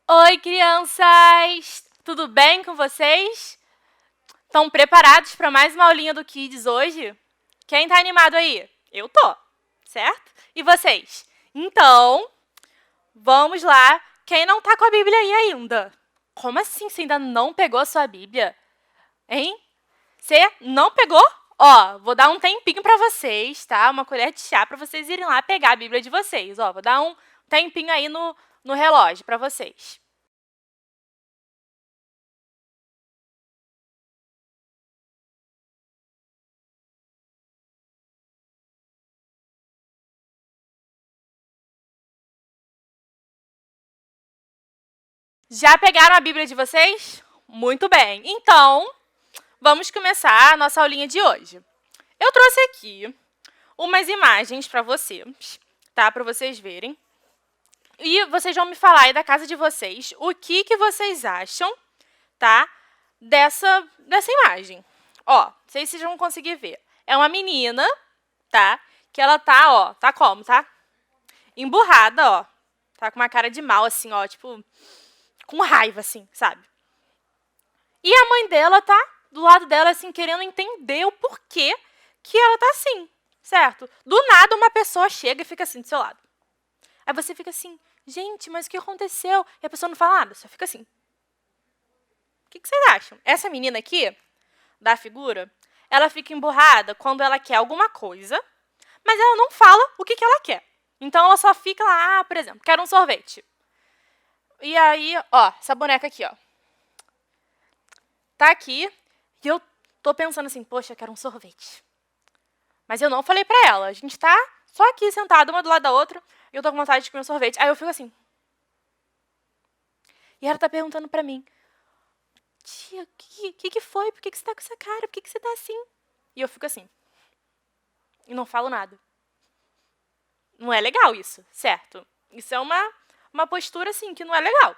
Oi, crianças! Tudo bem com vocês? Estão preparados para mais uma aulinha do Kids hoje? Quem tá animado aí? Eu tô, certo? E vocês? Então, vamos lá. Quem não tá com a Bíblia aí ainda? Como assim você ainda não pegou a sua Bíblia? Hein? Você não pegou? Ó, vou dar um tempinho para vocês, tá? Uma colher de chá para vocês irem lá pegar a Bíblia de vocês. Ó, vou dar um tempinho aí no relógio para vocês. Já pegaram a Bíblia de vocês? Muito bem. Então, vamos começar a nossa aulinha de hoje. Eu trouxe aqui umas imagens para vocês, tá? Para vocês verem. E vocês vão me falar aí da casa de vocês o que vocês acham, tá? Dessa imagem. Ó, não sei se vocês vão conseguir ver. É uma menina, tá? Que ela tá, ó, tá como, tá? Emburrada, ó. Tá com uma cara de mal, assim, ó, tipo, com raiva, assim, sabe? E a mãe dela tá do lado dela, assim, querendo entender o porquê que ela tá assim, certo? Do nada, uma pessoa chega e fica assim do seu lado. Aí você fica assim, gente, mas o que aconteceu? E a pessoa não fala nada, só fica assim. O que vocês acham? Essa menina aqui, da figura, ela fica emburrada quando ela quer alguma coisa, mas ela não fala o que ela quer. Então, ela só fica lá, por exemplo, quero um sorvete. E aí, ó, essa boneca aqui, ó. Tá aqui e eu tô pensando assim, poxa, eu quero um sorvete. Mas eu não falei pra ela. A gente tá só aqui sentada, uma do lado da outra, e eu tô com vontade de comer um sorvete. Aí eu fico assim. E ela tá perguntando pra mim, tia, o que foi? Por que você tá com essa cara? Por que você tá assim? E eu fico assim. E não falo nada. Não é legal isso, certo? Isso é uma postura, assim, que não é legal,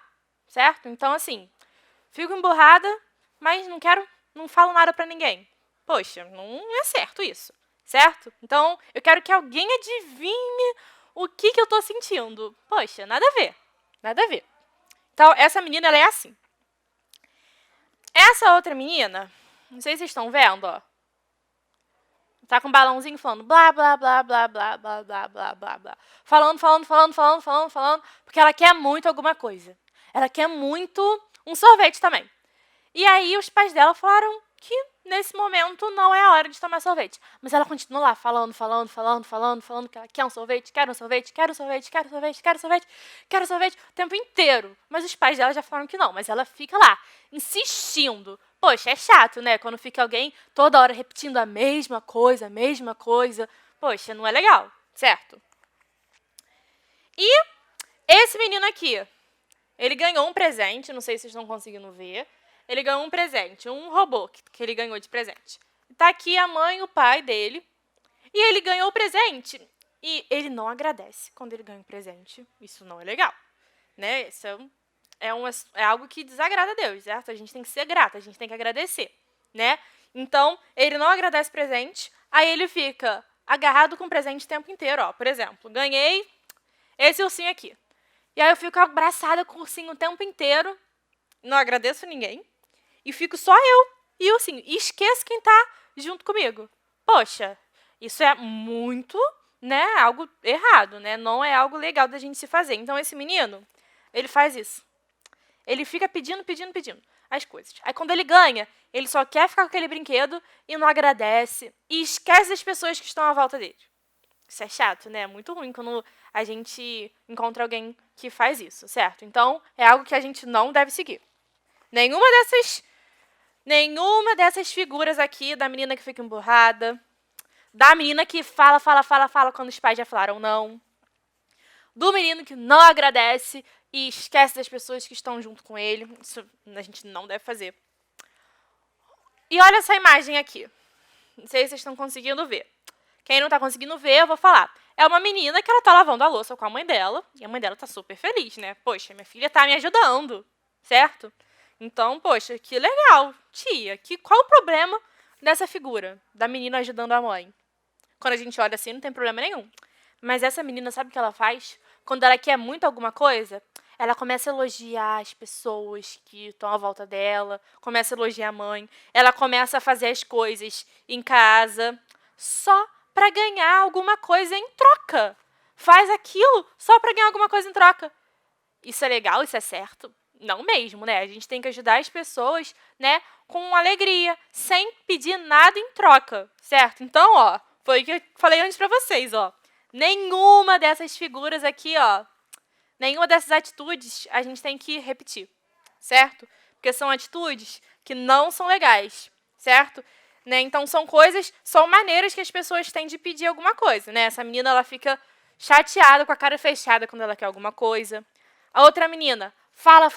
certo? Então, assim, fico emburrada, mas não falo nada pra ninguém. Poxa, não é certo isso, certo? Então, eu quero que alguém adivinhe o que eu tô sentindo. Poxa, nada a ver, nada a ver. Então, essa menina, ela é assim. Essa outra menina, não sei se vocês estão vendo, ó. Tá com um balãozinho falando blá, blá, blá, blá, blá, blá, blá, blá, blá, blá. Falando, porque ela quer muito alguma coisa. Ela quer muito um sorvete também. E aí os pais dela falaram que nesse momento não é a hora de tomar sorvete. Mas ela continua lá falando que ela quer um sorvete, quer um sorvete, quer um sorvete, quer um sorvete, quer um sorvete, quer um sorvete o tempo inteiro. Mas os pais dela já falaram que não, mas ela fica lá, insistindo. Poxa, é chato, né? Quando fica alguém toda hora repetindo a mesma coisa, a mesma coisa. Poxa, não é legal, certo? E esse menino aqui, ele ganhou um presente, não sei se vocês estão conseguindo ver. Ele ganhou um presente, um robô que ele ganhou de presente. Tá aqui a mãe e o pai dele. E ele ganhou o presente. E ele não agradece quando ele ganha um presente. Isso não é legal, né? Isso é algo que desagrada a Deus, certo? A gente tem que ser grato, a gente tem que agradecer, né? Então, ele não agradece o presente, aí ele fica agarrado com o presente o tempo inteiro, ó. Por exemplo, ganhei esse ursinho aqui. E aí eu fico abraçada com o ursinho o tempo inteiro, não agradeço ninguém, e fico só eu e o ursinho. E esqueço quem tá junto comigo. Poxa, isso é muito, né, algo errado, né? Não é algo legal da gente se fazer. Então, esse menino, ele faz isso. Ele fica pedindo as coisas. Aí, quando ele ganha, ele só quer ficar com aquele brinquedo e não agradece. E esquece das pessoas que estão à volta dele. Isso é chato, né? É muito ruim quando a gente encontra alguém que faz isso, certo? Então, é algo que a gente não deve seguir. Nenhuma dessas figuras aqui, da menina que fica emburrada, da menina que fala quando os pais já falaram não, do menino que não agradece e esquece das pessoas que estão junto com ele. Isso a gente não deve fazer. E olha essa imagem aqui. Não sei se vocês estão conseguindo ver. Quem não está conseguindo ver, eu vou falar. É uma menina que ela tá lavando a louça com a mãe dela, e a mãe dela tá super feliz, né? Poxa, minha filha tá me ajudando, certo? Então, poxa, que legal, tia. Qual o problema dessa figura, da menina ajudando a mãe? Quando a gente olha assim, não tem problema nenhum. Mas essa menina, sabe o que ela faz? Quando ela quer muito alguma coisa, ela começa a elogiar as pessoas que estão à volta dela, começa a elogiar a mãe, ela começa a fazer as coisas em casa só para ganhar alguma coisa em troca. Faz aquilo só para ganhar alguma coisa em troca. Isso é legal? Isso é certo? Não mesmo, né? A gente tem que ajudar as pessoas, né, com alegria, sem pedir nada em troca, certo? Então, ó, foi o que eu falei antes para vocês, ó. Nenhuma dessas figuras aqui, ó, nenhuma dessas atitudes a gente tem que repetir, certo? Porque são atitudes que não são legais, certo? Né? Então, são maneiras que as pessoas têm de pedir alguma coisa, né? Essa menina, ela fica chateada, com a cara fechada quando ela quer alguma coisa. A outra menina fala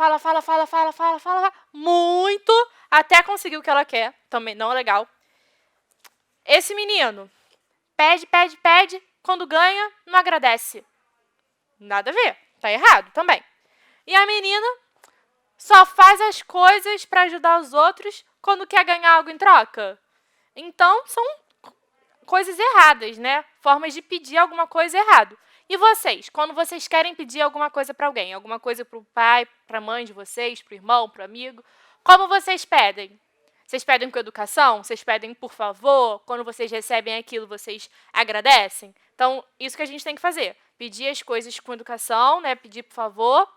muito até conseguir o que ela quer. Também não é legal. Esse menino pede, quando ganha, não agradece. Nada a ver. Tá errado também. E a menina só faz as coisas para ajudar os outros quando quer ganhar algo em troca. Então, são coisas erradas, né? Formas de pedir alguma coisa errado. E vocês, quando vocês querem pedir alguma coisa para alguém, alguma coisa para o pai, para a mãe de vocês, para o irmão, para o amigo, como vocês pedem? Vocês pedem com educação? Vocês pedem por favor? Quando vocês recebem aquilo, vocês agradecem? Então, isso que a gente tem que fazer. Pedir as coisas com educação, né? Pedir por favor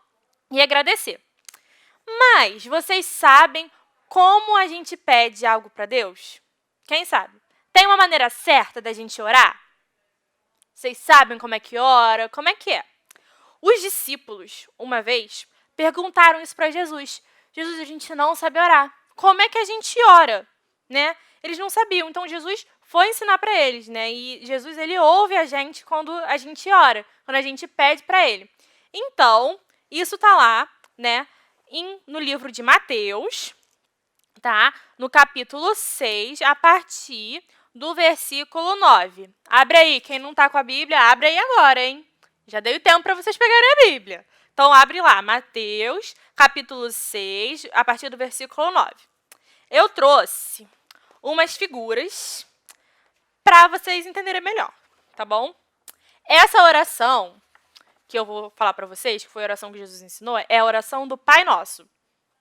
e agradecer. Mas vocês sabem como a gente pede algo para Deus? Quem sabe? Tem uma maneira certa da gente orar? Vocês sabem como é que ora? Como é que é? Os discípulos, uma vez, perguntaram isso para Jesus. Jesus, a gente não sabe orar. Como é que a gente ora? Né? Eles não sabiam. Então, Jesus foi ensinar para eles. Né? E Jesus, ele ouve a gente quando a gente ora, quando a gente pede para ele. Então, isso está lá, né, no livro de Mateus, tá? No capítulo 6, a partir do versículo 9. Abre aí, quem não está com a Bíblia, abre aí agora, hein? Já dei o tempo para vocês pegarem a Bíblia. Então, abre lá, Mateus, capítulo 6, a partir do versículo 9. Eu trouxe umas figuras para vocês entenderem melhor, tá bom? Essa oração que eu vou falar para vocês, que foi a oração que Jesus ensinou, é a oração do Pai Nosso.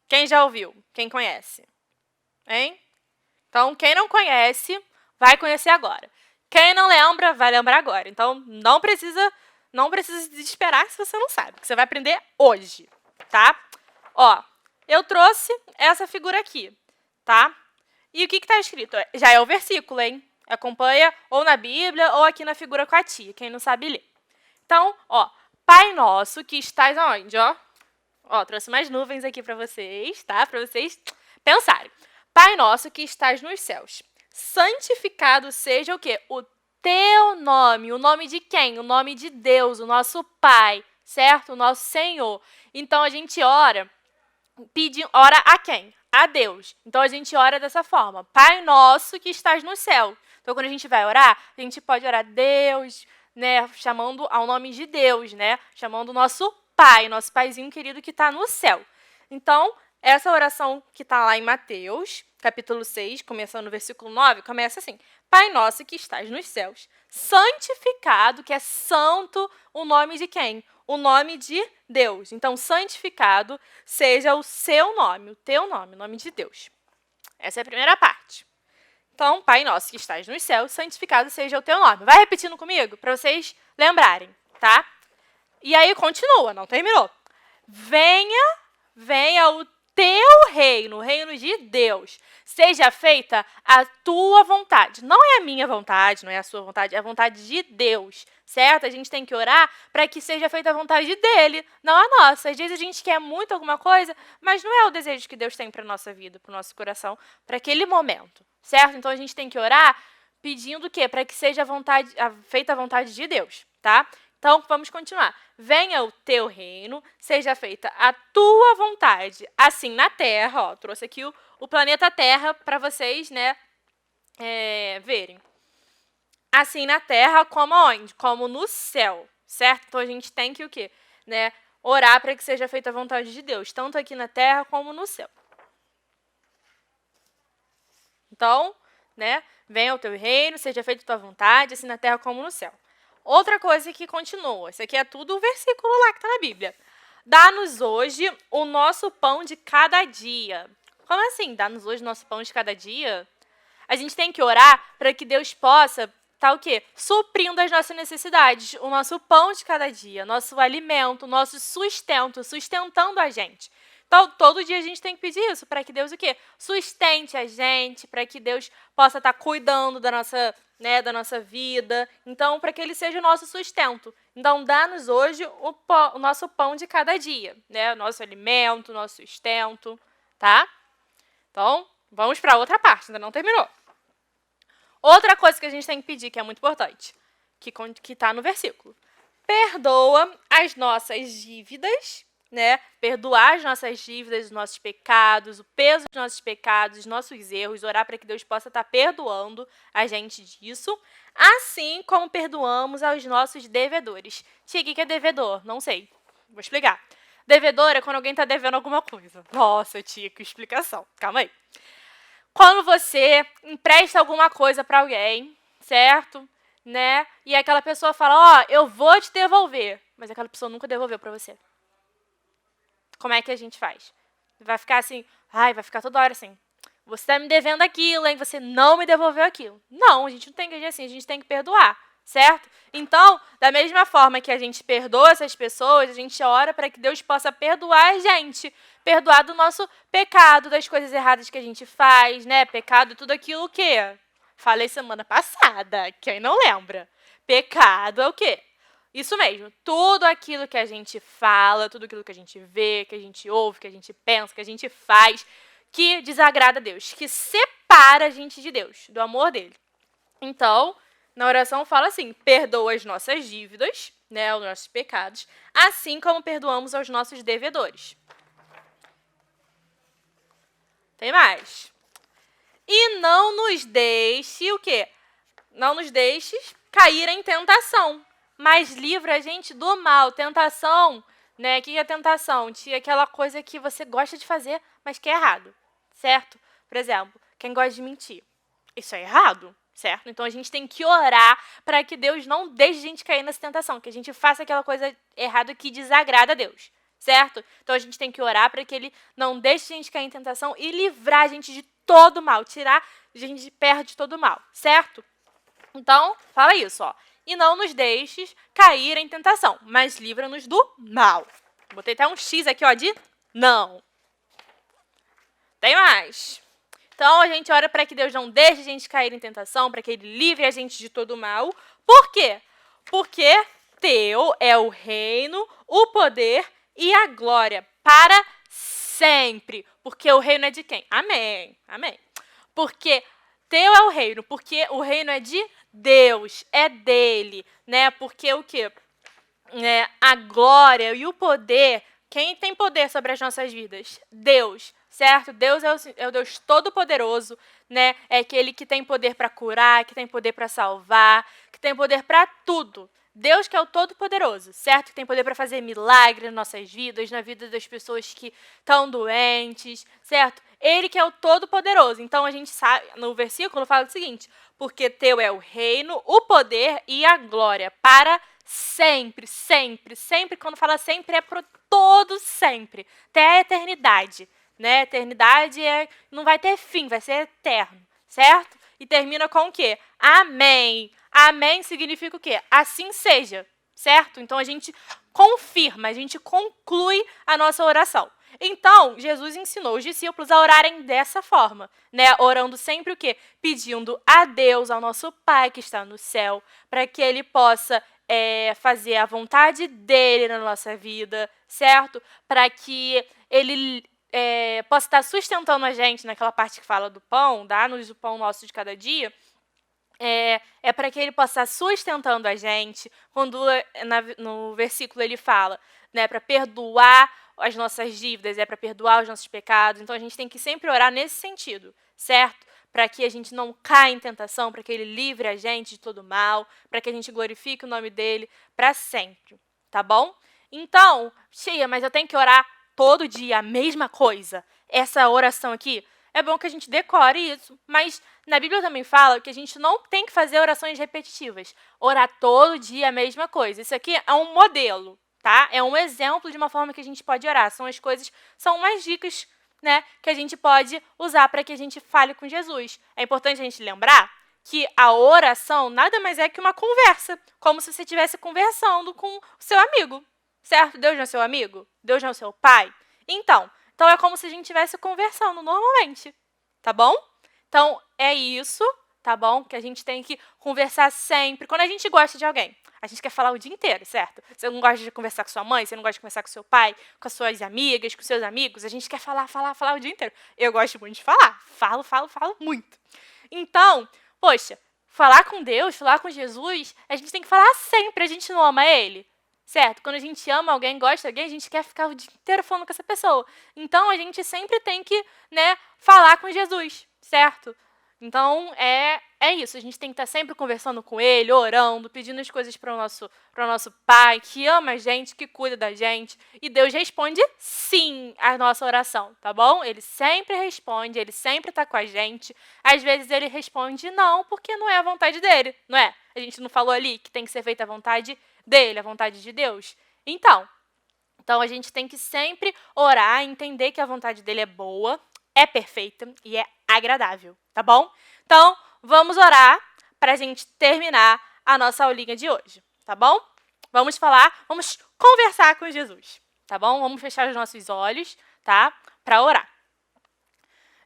Quem já ouviu? Quem conhece? Hein? Então, quem não conhece, vai conhecer agora. Quem não lembra, vai lembrar agora. Então, não precisa se desesperar se você não sabe, porque você vai aprender hoje, tá? Ó, eu trouxe essa figura aqui, tá? E o que está escrito? Já é o versículo, hein? Acompanha ou na Bíblia ou aqui na figura com a tia, quem não sabe ler. Então, ó, Pai Nosso que estás aonde, ó? Ó, trouxe mais nuvens aqui para vocês, tá? Para vocês pensarem. Pai Nosso que estás nos céus, santificado seja o quê? O teu nome. O nome de quem? O nome de Deus, o nosso Pai, certo? O nosso Senhor. Então, a gente ora a quem? A Deus. Então, a gente ora dessa forma. Pai Nosso que estás no céu. Então, quando a gente vai orar, a gente pode orar Deus, né? Chamando ao nome de Deus, né? Chamando o nosso Pai, nosso Paizinho querido que está no céu. Então, essa oração que está lá em Mateus, capítulo 6, começando no versículo 9, começa assim. Pai Nosso que estás nos céus, santificado, que é santo, o nome de quem? O nome de Deus. Então, santificado seja o seu nome, o teu nome, o nome de Deus. Essa é a primeira parte. Então, Pai Nosso que estás nos céus, santificado seja o teu nome. Vai repetindo comigo para vocês lembrarem, tá? E aí, continua, não terminou. Venha o teu reino, o reino de Deus. Seja feita a tua vontade. Não é a minha vontade, não é a sua vontade, é a vontade de Deus, certo? A gente tem que orar para que seja feita a vontade dele, não a nossa. Às vezes a gente quer muito alguma coisa, mas não é o desejo que Deus tem para a nossa vida, para o nosso coração, para aquele momento, certo? Então, a gente tem que orar pedindo o quê? Para que seja feita a vontade de Deus, tá? Então, vamos continuar. Venha o teu reino, seja feita a tua vontade, assim na Terra. Ó, trouxe aqui o planeta Terra para vocês, né, verem. Assim na Terra, como aonde? Como no céu, certo? Então, a gente tem que o quê? Né, orar para que seja feita a vontade de Deus, tanto aqui na Terra como no céu. Então, né, venha o teu reino, seja feita a tua vontade, assim na Terra como no céu. Outra coisa que continua, isso aqui é tudo o versículo lá que está na Bíblia. Dá-nos hoje o nosso pão de cada dia. Como assim? Dá-nos hoje o nosso pão de cada dia? A gente tem que orar para que Deus possa o quê? Suprindo as nossas necessidades, o nosso pão de cada dia, nosso alimento, nosso sustento, sustentando a gente. Então, todo dia a gente tem que pedir isso, para que Deus o quê? Sustente a gente, para que Deus possa estar cuidando da nossa vida. Então, para que Ele seja o nosso sustento. Então, dá-nos hoje o nosso pão de cada dia, né? O nosso alimento, o nosso sustento, tá? Então, vamos para outra parte, ainda não terminou. Outra coisa que a gente tem que pedir, que é muito importante, que está no versículo. Perdoa as nossas dívidas, né? Perdoar as nossas dívidas, os nossos pecados, o peso dos nossos pecados, os nossos erros, orar para que Deus possa estar perdoando a gente disso, assim como perdoamos aos nossos devedores. Tia, o que é devedor? Não sei. Vou explicar. Devedor é quando alguém está devendo alguma coisa. Nossa, tia, que explicação. Calma aí. Quando você empresta alguma coisa para alguém, certo? Né? E aquela pessoa fala, ó, eu vou te devolver. Mas aquela pessoa nunca devolveu para você. Como é que a gente faz? Vai ficar assim, vai ficar toda hora assim. Você está me devendo aquilo, hein? Você não me devolveu aquilo. Não, a gente não tem que agir assim, a gente tem que perdoar, certo? Então, da mesma forma que a gente perdoa essas pessoas, a gente ora para que Deus possa perdoar a gente. Perdoar do nosso pecado, das coisas erradas que a gente faz, né? Pecado, tudo aquilo que falei semana passada, quem não lembra? Pecado é o quê? Isso mesmo, tudo aquilo que a gente fala, tudo aquilo que a gente vê, que a gente ouve, que a gente pensa, que a gente faz, que desagrada a Deus, que separa a gente de Deus, do amor dele. Então, na oração fala assim, perdoa as nossas dívidas, né, os nossos pecados, assim como perdoamos aos nossos devedores. Tem mais. E não nos deixe o quê? Não nos deixes cair em tentação, mas livra a gente do mal. Tentação, né? O que é tentação? É aquela coisa que você gosta de fazer, mas que é errado, certo? Por exemplo, quem gosta de mentir. Isso é errado, certo? Então, a gente tem que orar para que Deus não deixe a gente cair nessa tentação, que a gente faça aquela coisa errada que desagrada a Deus, certo? Então, a gente tem que orar para que Ele não deixe a gente cair em tentação e livrar a gente de todo mal, tirar a gente de perto de todo mal, certo? Então, fala isso, ó. E não nos deixes cair em tentação, mas livra-nos do mal. Botei até um X aqui, ó, de não. Tem mais. Então, a gente ora para que Deus não deixe a gente cair em tentação, para que Ele livre a gente de todo mal. Por quê? Porque teu é o reino, o poder e a glória para sempre. Porque o reino é de quem? Amém. Amém. Porque teu é o reino, porque o reino é de Deus, é dele, né? Porque o quê? A glória e o poder, quem tem poder sobre as nossas vidas? Deus, certo? Deus é o Deus Todo-Poderoso, né? É aquele que tem poder para curar, que tem poder para salvar, que tem poder para tudo. Deus que é o Todo-Poderoso, certo? Que tem poder para fazer milagres nas nossas vidas, na vida das pessoas que estão doentes, certo? Ele que é o Todo-Poderoso. Então, a gente sabe, no versículo fala o seguinte, porque teu é o reino, o poder e a glória para sempre, sempre, sempre. Quando fala sempre, é para todo sempre, até a eternidade, né? Eternidade não vai ter fim, vai ser eterno, certo? E termina com o quê? Amém. Amém significa o quê? Assim seja, certo? Então, a gente confirma, a gente conclui a nossa oração. Então, Jesus ensinou os discípulos a orarem dessa forma, né? Orando sempre o quê? Pedindo a Deus, ao nosso Pai que está no céu, para que Ele possa fazer a vontade dEle na nossa vida, certo? Para que Ele possa estar sustentando a gente naquela parte que fala do pão, dá-nos o pão nosso de cada dia, é para que Ele possa estar sustentando a gente, quando no versículo ele fala, né, para perdoar as nossas dívidas, para perdoar os nossos pecados. Então, a gente tem que sempre orar nesse sentido, certo? Para que a gente não caia em tentação, para que Ele livre a gente de todo mal, para que a gente glorifique o nome dEle para sempre, tá bom? Então, Tia, mas eu tenho que orar todo dia a mesma coisa? Essa oração aqui, é bom que a gente decore isso, mas na Bíblia também fala que a gente não tem que fazer orações repetitivas. Orar todo dia a mesma coisa. Isso aqui é um modelo, tá? É um exemplo de uma forma que a gente pode orar. São umas dicas, né, que a gente pode usar para que a gente fale com Jesus. É importante a gente lembrar que a oração nada mais é que uma conversa, como se você estivesse conversando com o seu amigo, certo? Deus não é seu amigo? Deus não é seu pai? Então é como se a gente estivesse conversando normalmente, tá bom? Então, é isso, tá bom? Que a gente tem que conversar sempre. Quando a gente gosta de alguém, a gente quer falar o dia inteiro, certo? Você não gosta de conversar com sua mãe, você não gosta de conversar com seu pai, com as suas amigas, com seus amigos, a gente quer falar o dia inteiro. Eu gosto muito de falar. Falo muito. Então, poxa, falar com Deus, falar com Jesus, a gente tem que falar sempre. A gente não ama Ele, certo? Quando a gente ama alguém, gosta de alguém, a gente quer ficar o dia inteiro falando com essa pessoa. Então, a gente sempre tem que, né, falar com Jesus, certo? Então, é isso. A gente tem que estar sempre conversando com Ele, orando, pedindo as coisas para o nosso Pai, que ama a gente, que cuida da gente. E Deus responde sim à nossa oração, tá bom? Ele sempre responde, Ele sempre está com a gente. Às vezes, Ele responde não, porque não é a vontade dEle, não é? A gente não falou ali que tem que ser feita a vontade dEle, a vontade de Deus? Então, a gente tem que sempre orar, entender que a vontade dEle é boa, é perfeita e é agradável, tá bom? Então, vamos orar para a gente terminar a nossa aulinha de hoje, tá bom? Vamos conversar com Jesus, tá bom? Vamos fechar os nossos olhos, tá? Para orar.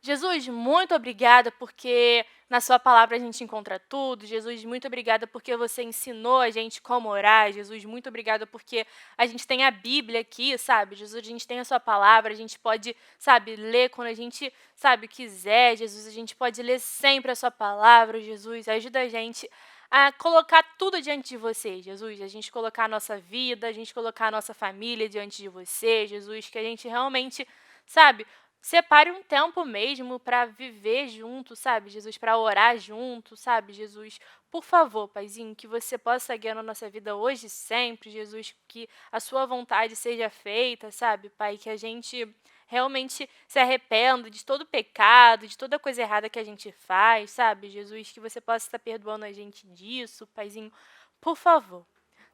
Jesus, muito obrigada porque na sua palavra a gente encontra tudo. Jesus, muito obrigada porque você ensinou a gente como orar. Jesus, muito obrigada porque a gente tem a Bíblia aqui, sabe? Jesus, a gente tem a sua palavra, a gente pode, sabe, ler quando a gente, sabe, quiser. Jesus, a gente pode ler sempre a sua palavra. Jesus, ajuda a gente a colocar tudo diante de você, Jesus. A gente colocar a nossa vida, a gente colocar a nossa família diante de você, Jesus, que a gente realmente, sabe, separe um tempo mesmo para viver junto, sabe, Jesus, para orar junto, sabe, Jesus. Por favor, Paizinho, que você possa guiar na nossa vida hoje e sempre, Jesus, que a sua vontade seja feita, sabe, Pai, que a gente realmente se arrependa de todo pecado, de toda coisa errada que a gente faz, sabe, Jesus, que você possa estar perdoando a gente disso, Paizinho, por favor.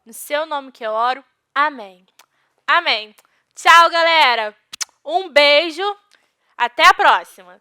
No seu nome que eu oro, amém. Amém. Tchau, galera. Um beijo. Até a próxima!